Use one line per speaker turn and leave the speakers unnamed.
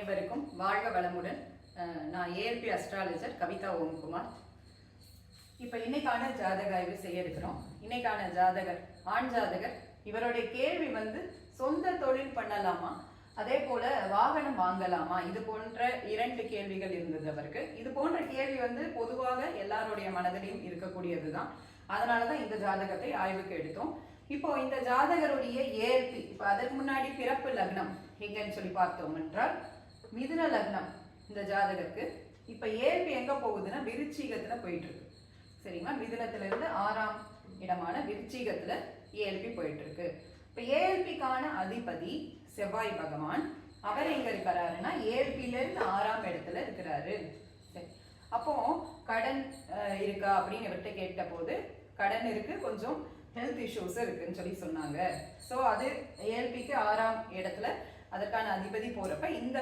அனைவருக்கும் வாழ்க வளமுடன். நான் ஏஎல்பி அஸ்ட்ராலஜர் கவிதா ஓம்குமார். இப்போ இன்னைக்கான ஜாதக ஆய்வு செய்ய இருக்கிறோம். இன்னைக்கான ஜாதகர் ஆண் ஜாதகர். இவருடைய கேள்வி சொந்த தொழில் பண்ணலாமா, அதே போல வாகனம் வாங்கலாமா, இது போன்ற 2 கேள்விகள் இருந்தது அவருக்கு. இது போன்ற கேள்வி பொதுவாக எல்லாருடைய மனதிலையும் இருக்கக்கூடியதுதான். அதனாலதான் இந்த ஜாதகத்தை ஆய்வுக்கு எடுத்தோம். இப்போ இந்த ஜாதகருடைய ஏஎல்பி, இப்போ அதற்கு முன்னாடி பிறப்பு லக்னம் எங்கன்னு சொல்லி பார்த்தோம் என்றால் மிதுன லக்னம் இந்த ஜாதகருக்கு. இப்ப ஏஎல்பி எங்க போகுதுன்னா விருச்சிகத்துல போயிட்டு இருக்கு. சரிங்களா? மிதுனத்துல இருந்து 6ஆம் இடமான விருச்சிகத்துல ஏஎல்பி போயிட்டு இருக்கு. இப்ப ஏஎல்பிக்கான அதிபதி செவ்வாய் பகவான். அவர் எங்க இருக்கிறாருன்னா ஏஎல்பில இருந்து 6ஆம் இடத்துல இருக்கிறாரு. சரி, அப்போ கடன் இருக்கா அப்படின்னு இவர்கிட்ட கேட்ட போது கடன் இருக்கு, கொஞ்சம் ஹெல்த் இஷ்யூஸ் இருக்குன்னு சொல்லி சொன்னாங்க. ஸோ அது ஏஎல்பிக்கு 6ஆம் இடத்துல அதற்கான அதிபதி போறப்ப இந்த